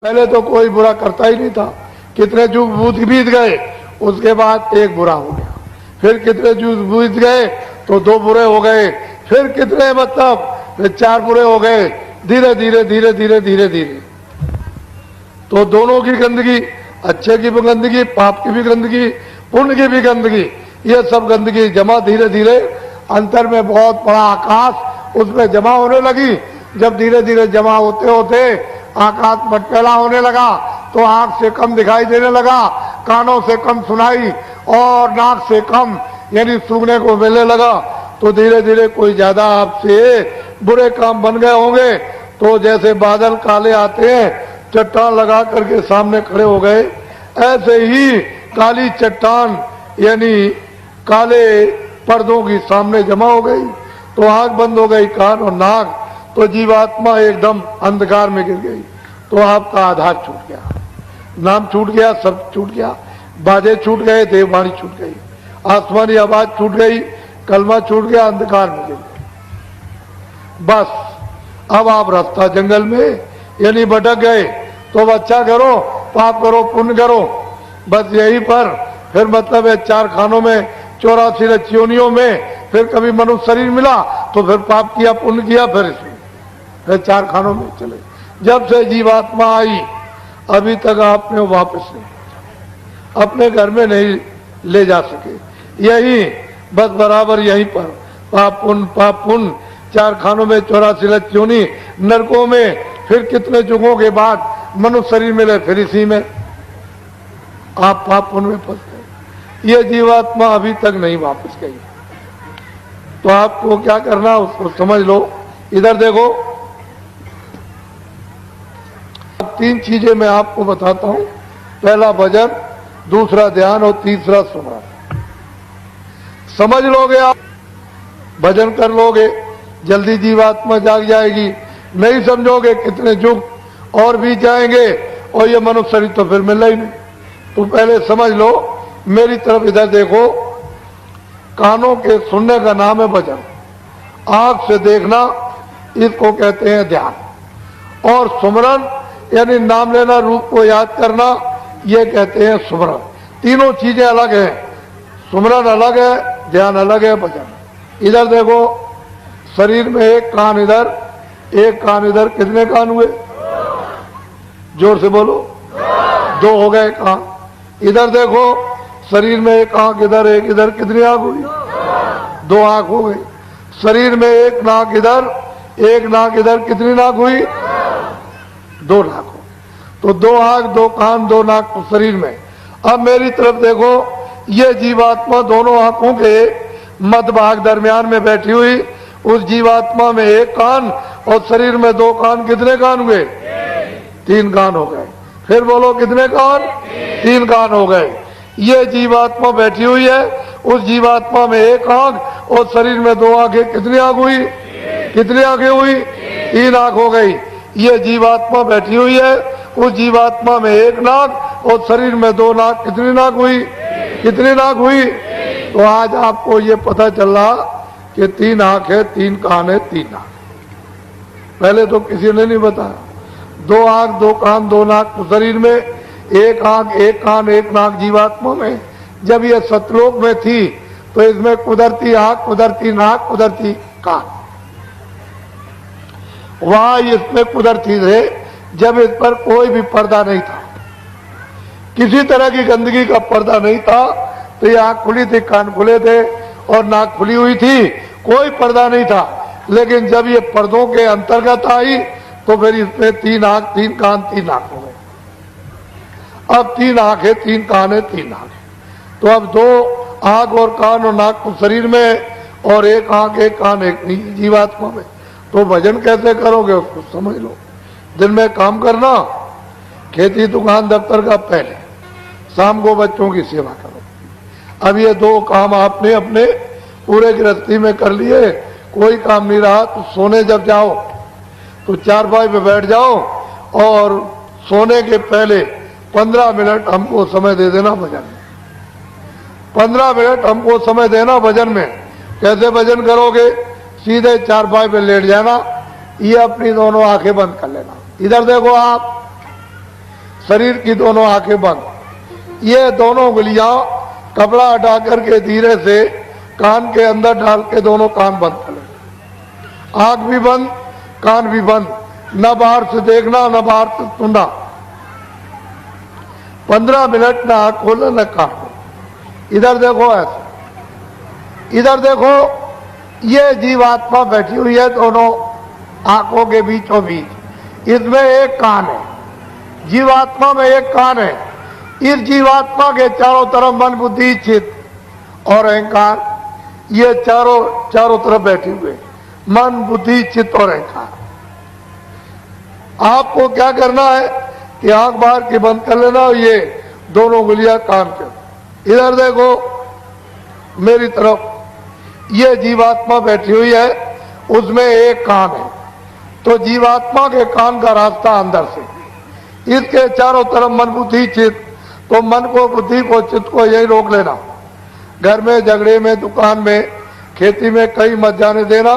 पहले तो कोई बुरा करता ही नहीं था, कितने जुग बीत गए, उसके बाद एक बुरा हो गया, फिर कितने जुग बीत गए तो दो बुरे हो गए, फिर कितने मतलब चार बुरे हो गए, धीरे धीरे धीरे धीरे धीरे धीरे तो दोनों की गंदगी, अच्छे की भी गंदगी, पाप की भी गंदगी, पुण्य की भी गंदगी, ये सब गंदगी जमा धीरे धीरे अंतर में बहुत बड़ा आकाश उसमें जमा होने लगी। जब धीरे धीरे जमा होते होते आकाश मटमैला होने लगा तो आंख से कम दिखाई देने लगा, कानों से कम सुनाई और नाक से कम यानी सूंघने को मिलने लगा। तो धीरे धीरे कोई ज्यादा आपसे बुरे काम बन गए होंगे, तो जैसे बादल काले आते हैं चट्टान लगा करके सामने खड़े हो गए, ऐसे ही काली चट्टान यानी काले पर्दों की सामने जमा हो गई। तो आंख बंद हो गई, कान और नाक, तो जीवात्मा एकदम अंधकार में गिर गई। तो आपका आधार छूट गया, नाम छूट गया, सब छूट गया, बाजे छूट गए, देववाणी छूट गई, आसमानी आवाज छूट गई, कलमा छूट गया, अंधकार में गिर गए। बस अब आप रास्ता जंगल में यानी भटक गए। तो अब अच्छा करो, पाप करो, पुण्य करो, बस यही पर फिर मतलब है चार खानों में 84 रचियोनियों में फिर कभी मनुष्य शरीर मिला तो फिर पाप किया, पुण्य किया, फिर इसमें फिर चार खानों में चले। जब से जीवात्मा आई अभी तक आपने वापस नहीं, अपने घर में नहीं ले जा सके, यही बस बराबर यहीं पर पाप पुण्य चार खानों में 84 रचियोनी, नरकों में फिर कितने युगों के बाद मनुष्य शरीर मिले, फिर इसी में आप पाप पुण्य में फंस गए। ये जीवात्मा अभी तक नहीं वापस गई। तो आपको क्या करना उसको समझ लो। इधर देखो, तीन चीजें मैं आपको बताता हूं, पहला भजन, दूसरा ध्यान और तीसरा सुमरन। समझ लोगे आप, भजन कर लोगे, जल्दी जीवात्मा जाग जाएगी। नहीं समझोगे कितने युग और भी जाएंगे और ये मनुष्य शरीर तो फिर मिलना ही नहीं। तो पहले समझ लो, मेरी तरफ इधर देखो, कानों के सुनने का नाम है भजन, आंख से देखना इसको कहते हैं ध्यान, और सुमरन यानी नाम लेना, रूप को याद करना, ये कहते हैं सुमरन। तीनों चीजें अलग हैं, सुमरन अलग है, ध्यान अलग है, भजन। इधर देखो, शरीर में एक कान इधर, एक कान इधर, कितने कान हुए? जोर से बोलो, दो हो गए कान। इधर देखो, शरीर में एक आंख इधर, एक इधर, कितनी आंख हुई? दो आंख हो गई। शरीर में एक नाक इधर, एक नाक इधर, कितनी नाक हुई? दो नाक हो। तो दो आंख, दो कान, दो नाक शरीर में। अब मेरी तरफ देखो, ये जीवात्मा दोनों आंखों के मध्य भाग दरमियान में बैठी हुई, उस जीवात्मा में एक कान और शरीर में दो कान, कितने कान हुए? तीन कान हो गए। फिर बोलो कितने कान? तीन कान हो गए। ये जीवात्मा बैठी हुई है, उस जीवात्मा में एक आंख और शरीर में दो आंखें, कितनी आंख हुई? कितनी आंखें हुई? तीन आंख हो गई। ये जीवात्मा बैठी हुई है, उस जीवात्मा में एक नाक और शरीर में दो नाक, कितनी नाक हुई? कितनी नाक हुई? तो आज आपको ये पता चल रहा कि तीन आंख है, तीन कान है, तीन नाक। पहले तो किसी ने नहीं बताया। दो आंख, दो कान, दो नाक शरीर में, एक आंख, एक कान, एक नाक जीवात्मा में। जब ये सतलोक में थी तो इसमें कुदरती आंख, कुदरती नाक, कुदरती कान, वहां इसमें कुदरती थे जब इस पर कोई भी पर्दा नहीं था, किसी तरह की गंदगी का पर्दा नहीं था। तो ये आंख खुली थी, कान खुले थे और नाक खुली हुई थी, कोई पर्दा नहीं था। लेकिन जब ये पर्दों के अंतर्गत आई तो फिर इसमें तीन आंख, तीन कान, तीन नाक हो गए। अब तीन आंख है, तीन कान है, तीन नाक है। तो अब दो आंख और कान और नाक को शरीर में और एक आंख, एक कान, एक जीवात्मा में। तो भजन कैसे करोगे उसको समझ लो। दिन में काम करना, खेती दुकान दफ्तर का पहले, शाम को बच्चों की सेवा करो। अब ये दो काम आपने अपने पूरे गृहस्थी में कर लिए, कोई काम नहीं रहा तो सोने जब जाओ तो चारपाई पे बैठ जाओ और सोने के पहले 15 मिनट हमको समय दे देना भजन में। 15 मिनट हमको समय देना भजन में। कैसे भजन करोगे? सीधे चारपाई पे लेट जाना, ये अपनी दोनों आंखें बंद कर लेना। इधर देखो आप, शरीर की दोनों आंखें बंद। ये दोनों उंगलियां कपड़ा हटा करके धीरे से कान के अंदर डाल के दोनों कान बंद कर लें। आंख भी बंद, कान भी बंद, न बाहर से देखना न बाहर से सुनना। 15 मिनट न आंख खोलो न कान खोलो। इधर देखो, ऐसे इधर देखो, ये जीवात्मा बैठी हुई है दोनों आंखों के बीचों बीच। इसमें एक कान है, जीवात्मा में एक कान है। इस जीवात्मा के चारों तरफ मन, बुद्धि, चित्त और अहंकार, ये चारों तरफ बैठे हुए मन, बुद्धि, चित्त और अहंकार। आपको क्या करना है कि आंख बाहर की बंद कर लेना और ये दोनों उंगलियां कान के। इधर देखो मेरी तरफ, ये जीवात्मा बैठी हुई है, उसमें एक कान है। तो जीवात्मा के कान का रास्ता अंदर से, इसके चारों तरफ मन, बुद्धि, चित्त। तो मन को, बुद्धि को, चित्त को यही रोक लेना। घर में, झगड़े में, दुकान में, खेती में कहीं मत जाने देना।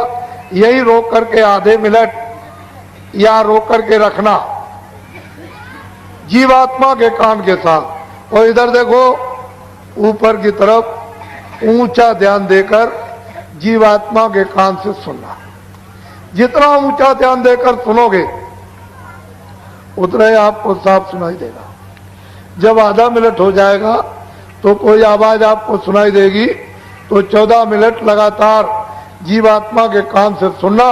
यही रोक करके आधे मिनट या रोक करके रखना जीवात्मा के कान के साथ। और इधर देखो ऊपर की तरफ ऊंचा ध्यान देकर जीवात्मा के कान से सुनना। जितना ऊंचा ध्यान देकर सुनोगे उतना ही आपको साफ सुनाई देगा। जब आधा मिनट हो जाएगा तो कोई आवाज आपको सुनाई देगी, तो 14 मिनट लगातार जीवात्मा के कान से सुनना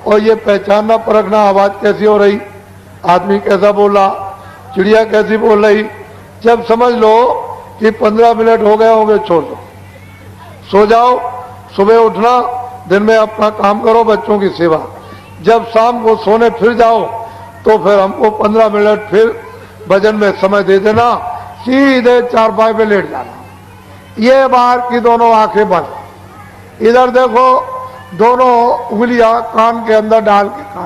और ये पहचानना, परखना आवाज कैसी हो रही, आदमी कैसा बोल रहा, चिड़िया कैसी बोल रही। जब समझ लो कि 15 मिनट हो गए होंगे, छोड़ दो, सो जाओ। सुबह उठना, दिन में अपना काम करो, बच्चों की सेवा। जब शाम को सोने फिर जाओ तो फिर हमको 15 मिनट फिर भजन में समय दे देना। सीधे चारपाई पे लेट जाना। ये बाहर की दोनों आंखें बंद। इधर देखो दोनों उंगलियां कान के अंदर डाल के कान